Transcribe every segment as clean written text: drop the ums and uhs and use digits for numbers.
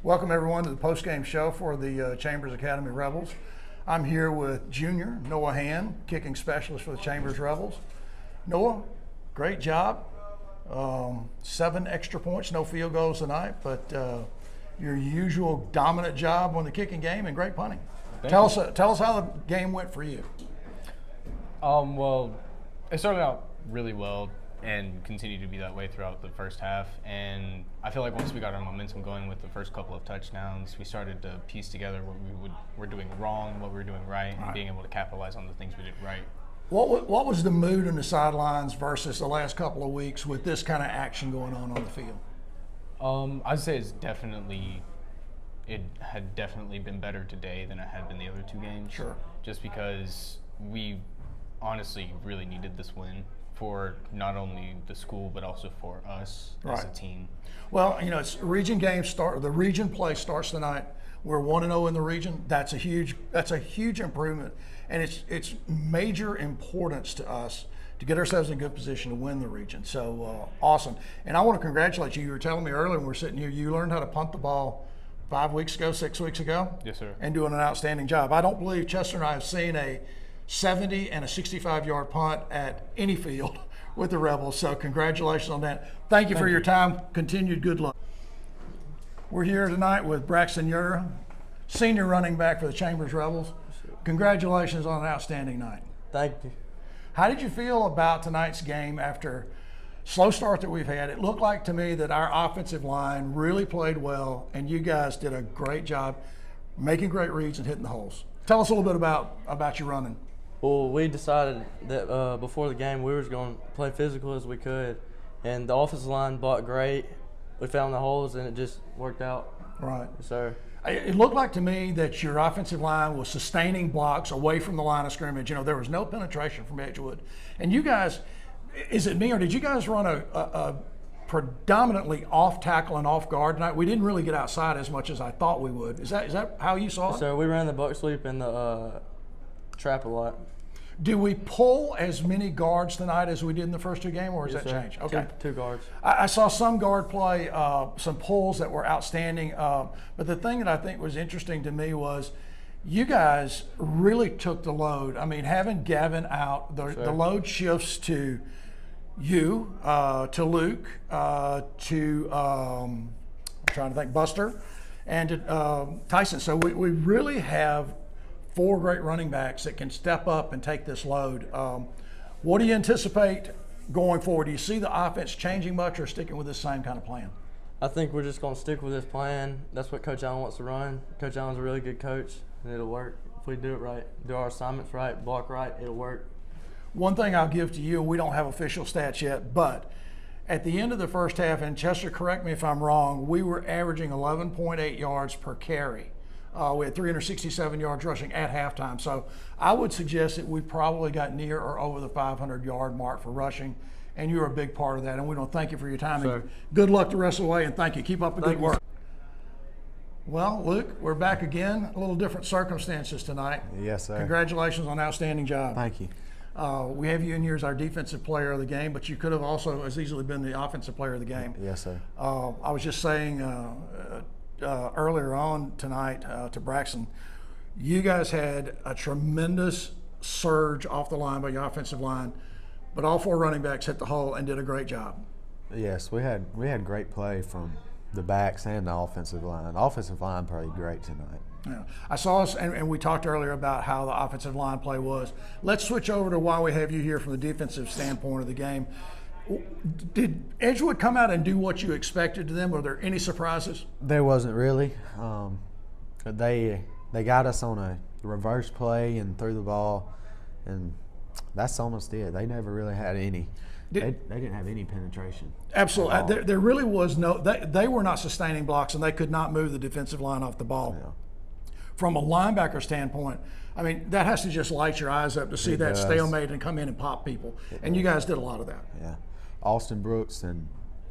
Welcome everyone to the post-game show for the Chambers Academy Rebels. I'm here with junior Noah Hand, kicking specialist for the Chambers Rebels. Noah, great job. 7 extra points, no field goals tonight, but your usual dominant job on the kicking game and great punting. Tell us how the game went for you. Well, it started out really well and continued to be that way throughout the first half. And I feel like once we got our momentum going with the first couple of touchdowns, we started to piece together what we were doing wrong, what we were doing right, and being able to capitalize on the things we did right. What was the mood on the sidelines versus the last couple of weeks with this kind of action going on the field? I'd say it had definitely been better today than it had been the other 2 games. Sure. Just because we honestly really needed this win for not only the school but also for us as a team. Well, it's region games start. The region play starts tonight. We're 1-0 in the region. That's a huge improvement, and it's major importance to us to get ourselves in a good position to win the region. So awesome. And I want to congratulate you. You were telling me earlier when we were sitting here, you learned how to punt the ball 5 weeks ago, 6 weeks ago. Yes, sir. And doing an outstanding job. I don't believe Chester and I have seen a 70 and a 65-yard punt at any field with the Rebels. So congratulations on that. Thank you for your time. Continued good luck. We're here tonight with Braxton Ura, senior running back for the Chambers Rebels. Congratulations on an outstanding night. Thank you. How did you feel about tonight's game after slow start that we've had? It looked like to me that our offensive line really played well, and you guys did a great job making great reads and hitting the holes. Tell us a little bit about your running. Well, we decided that before the game we were going to play physical as we could, and the offensive line blocked great. We found the holes, and it just worked out. Right. Yes, sir. It looked like to me that your offensive line was sustaining blocks away from the line of scrimmage. There was no penetration from Edgewood. And you guys, is it me or did you guys run a predominantly off tackle and off guard tonight? We didn't really get outside as much as I thought we would. Is that how you saw it? So we ran the buck sweep and the trap a lot. Do we pull as many guards tonight as we did in the first 2 games, or has that changed? Okay. Two guards. I saw some guard play, some pulls that were outstanding. But the thing that I think was interesting to me was you guys really took the load. I mean, having Gavin out, the load shifts to you, to Luke, to I'm trying to think, Buster, and to Tyson. So we really have 4 great running backs that can step up and take this load. What do you anticipate going forward? Do you see the offense changing much or sticking with this same kind of plan? I think we're just going to stick with this plan. That's what Coach Allen wants to run. Coach Allen's a really good coach, and it'll work. If we do it right, do our assignments right, block right, it'll work. One thing I'll give to you, and we don't have official stats yet, but at the end of the first half, and Chester, correct me if I'm wrong, we were averaging 11.8 yards per carry. We had 367 yards rushing at halftime. So I would suggest that we probably got near or over the 500-yard mark for rushing, and you're a big part of that. And we want to thank you for your time. Sure. And good luck the rest of the way, and thank you. Keep up the good work. Well, Luke, we're back again. A little different circumstances tonight. Yes, sir. Congratulations on an outstanding job. Thank you. We have you in here as our defensive player of the game, but you could have also as easily been the offensive player of the game. Yes, sir. I was just saying earlier on tonight to Braxton, you guys had a tremendous surge off the line by your offensive line, but all 4 running backs hit the hole and did a great job. Yes, we had great play from the backs and the offensive line. The offensive line played great tonight. Yeah. I saw us, and we talked earlier about how the offensive line play was. Let's switch over to why we have you here from the defensive standpoint of the game. Did Edgewood come out and do what you expected to them? Were there any surprises? There wasn't really. They got us on a reverse play and threw the ball, and that's almost it. They never really had any. They didn't have any penetration. Absolutely. There really was no – they were not sustaining blocks, and they could not move the defensive line off the ball. Yeah. From a linebacker standpoint, I mean, that has to just light your eyes up to see that stalemate and come in and pop people. And you guys did a lot of that. Yeah. Austin Brooks and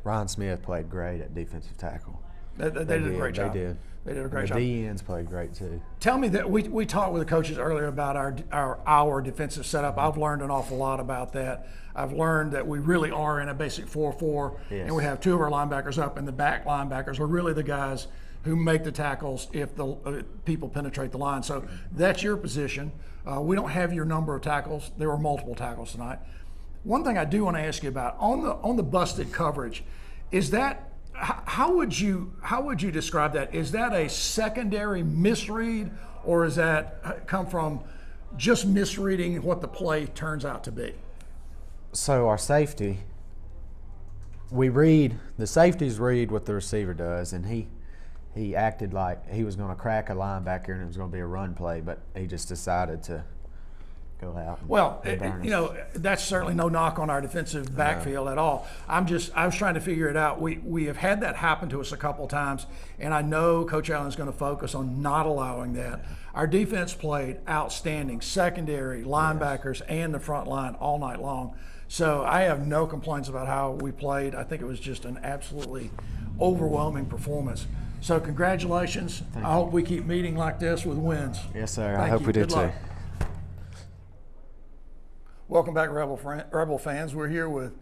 Ryan Smith played great at defensive tackle. They did a great job. They did. They did a great job. The DNs played great too. Tell me that we talked with the coaches earlier about our defensive setup. I've learned an awful lot about that. I've learned that we really are in a basic 4-4, and we have 2 of our linebackers up, and the back linebackers are really the guys who make the tackles if the people penetrate the line. So that's your position. We don't have your number of tackles. There were multiple tackles tonight. One thing I do want to ask you about on the busted coverage, is that how would you describe that? Is that a secondary misread, or is that come from just misreading what the play turns out to be? So our safety, the safeties read what the receiver does, and he acted like he was going to crack a linebacker and it was going to be a run play, but he just decided to go out. Well, that's certainly no knock on our defensive backfield at all. I was trying to figure it out. We have had that happen to us a couple times, and I know Coach Allen's going to focus on not allowing that. Our defense played outstanding, secondary, linebackers, and the front line all night long. So I have no complaints about how we played. I think it was just an absolutely overwhelming performance. So congratulations. I hope we keep meeting like this with wins. Yes, sir. Thank I hope you. we do Good too. luck. Welcome back, Rebel fans. We're here with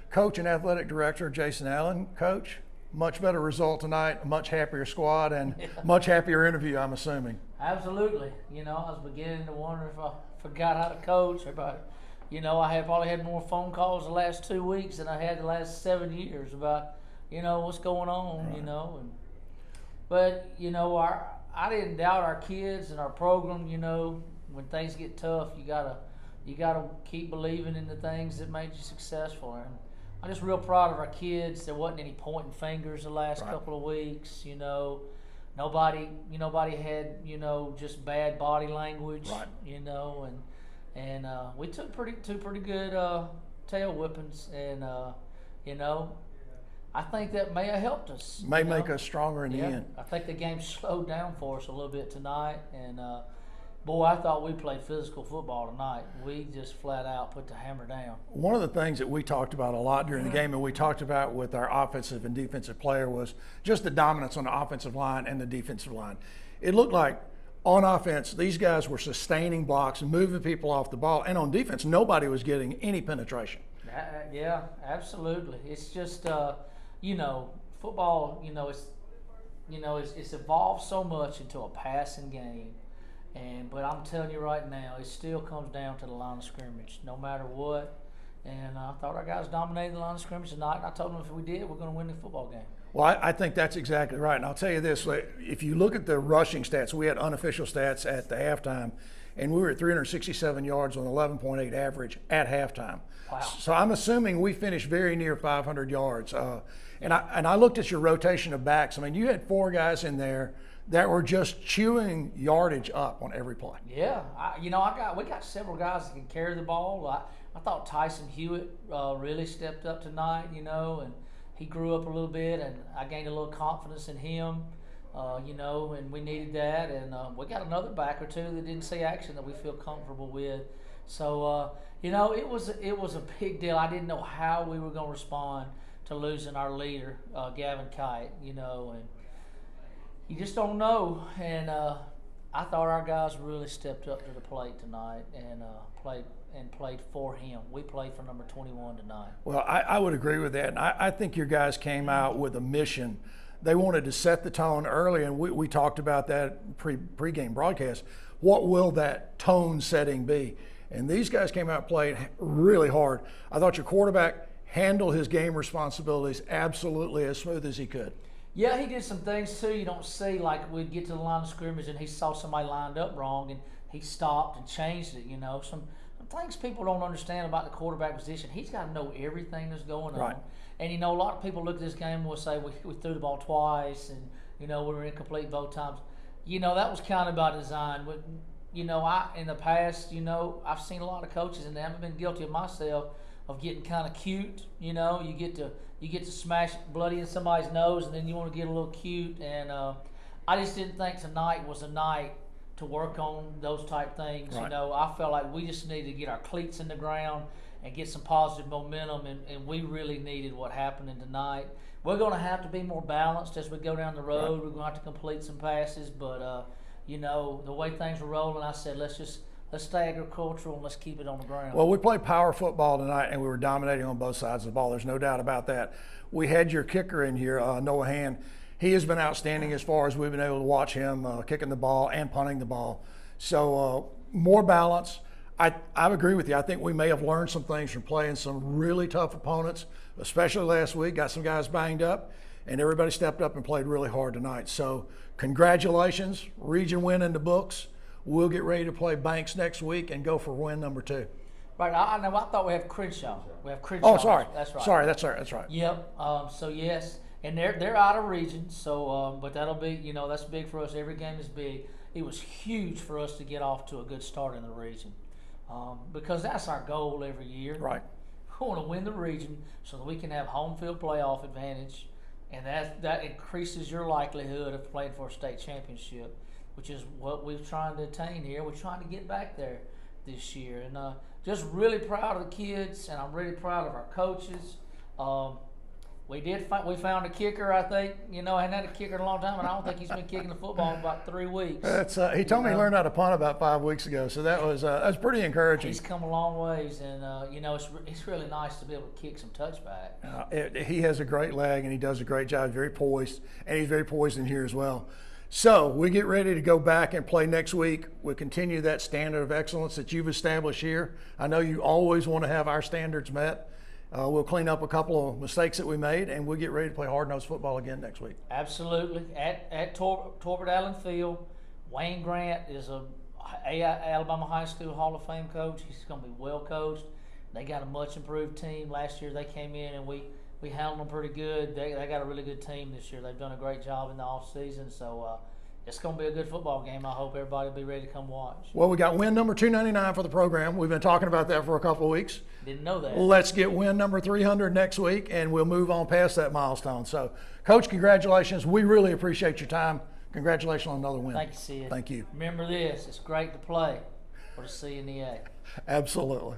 Coach and Athletic Director Jason Allen. Coach, much better result tonight, a much happier squad, and much happier interview, I'm assuming. Absolutely. I was beginning to wonder if I forgot how to coach. About, I had probably had more phone calls the last 2 weeks than I had the last 7 years about, what's going on, right. But, I didn't doubt our kids and our program. When things get tough, you gotta keep believing in the things that made you successful. And I'm just real proud of our kids. There wasn't any pointing fingers the last couple of weeks. Nobody had just bad body language. Right. And we took two pretty good tail whippings, and I think that may have helped us. May make us stronger in the end. I think the game slowed down for us a little bit tonight, and boy, I thought we played physical football tonight. We just flat out put the hammer down. One of the things that we talked about a lot during the game, and we talked about with our offensive and defensive player, was just the dominance on the offensive line and the defensive line. It looked like on offense, these guys were sustaining blocks and moving people off the ball, and on defense, nobody was getting any penetration. Yeah, absolutely. It's just, football, it's evolved so much into a passing game. But I'm telling you right now, it still comes down to the line of scrimmage, no matter what. And I thought our guys dominated the line of scrimmage tonight. And I told them if we did, we're going to win the football game. Well, I think that's exactly right. And I'll tell you this, if you look at the rushing stats, we had unofficial stats at the halftime, and we were at 367 yards on 11.8 average at halftime. Wow. So I'm assuming we finished very near 500 yards. And I looked at your rotation of backs. I mean, you had 4 guys in there that were just chewing yardage up on every play. Yeah, we got several guys that can carry the ball. I thought Tyson Hewitt really stepped up tonight, and he grew up a little bit, and I gained a little confidence in him, and we needed that. And we got another back or two that didn't see action that we feel comfortable with. So, it was a big deal. I didn't know how we were going to respond to losing our leader, Gavin Kite, and you just don't know. And I thought our guys really stepped up to the plate tonight and played for him. We played for number 21 tonight. Well, I would agree with that. And I think your guys came out with a mission. They wanted to set the tone early, and we talked about that pregame broadcast. What will that tone setting be? And these guys came out and played really hard. I thought your quarterback handled his game responsibilities absolutely as smooth as he could. Yeah, he did some things too you don't see, like we'd get to the line of scrimmage and he saw somebody lined up wrong and he stopped and changed it, Some things people don't understand about the quarterback position. He's got to know everything that's going on. Right. And, a lot of people look at this game and will say we threw the ball twice and, we were incomplete both times. That was kind of by design. But, in the past, I've seen a lot of coaches, and I haven't been guilty of myself, of getting kind of cute. You get to smash bloody in somebody's nose, and then you want to get a little cute. And I just didn't think tonight was a night to work on those type things. Right. I felt like we just needed to get our cleats in the ground and get some positive momentum, and we really needed what happened tonight. We're going to have to be more balanced as we go down the road. Right. We're going to have to complete some passes, but the way things were rolling, I said let's stay agricultural and let's keep it on the ground. Well, we played power football tonight, and we were dominating on both sides of the ball. There's no doubt about that. We had your kicker in here, Noah Hand. he has been outstanding as far as we've been able to watch him kicking the ball and punting the ball. So more balance. I agree with you. I think we may have learned some things from playing some really tough opponents, especially last week. Got some guys banged up, and everybody stepped up and played really hard tonight. So congratulations, region win in the books. We'll get ready to play Banks next week and go for win number 2. Right. I know. I thought we have Crenshaw. We have Crenshaw. Oh, sorry. That's right. Sorry, that's right. Yep. So yes, and they're out of region. So, but that'll be, that's big for us. Every game is big. It was huge for us to get off to a good start in the region, because that's our goal every year. Right. We want to win the region so that we can have home field playoff advantage, and that increases your likelihood of playing for a state championship, which is what we're trying to attain here. We're trying to get back there this year, and just really proud of the kids, and I'm really proud of our coaches. We found a kicker. I think I hadn't had a kicker in a long time, and I don't think he's been kicking the football in about 3 weeks. He told me he learned how to punt about 5 weeks ago, so that was pretty encouraging. He's come a long ways, and it's really nice to be able to kick some touchback. He has a great leg, and he does a great job. Very poised, and he's very poised in here as well. So we get ready to go back and play next week. We'll continue that standard of excellence that you've established here. I know you always want to have our standards met. We'll clean up a couple of mistakes that we made, and we'll get ready to play hard-nosed football again next week. Absolutely. At Torbert Allen Field, Wayne Grant is a Alabama High School Hall of Fame coach. He's going to be well coached. They got a much improved team. Last year they came in and we handled them pretty good. They got a really good team this year. They've done a great job in the off season. So it's going to be a good football game. I hope everybody will be ready to come watch. Well, we got win number 299 for the program. We've been talking about that for a couple of weeks. Didn't know that. Let's get win number 300 next week, and we'll move on past that milestone. So, Coach, congratulations. We really appreciate your time. Congratulations on another win. Thank you, Sid. Thank you. Remember this, it's great to play for the CNEA. Absolutely.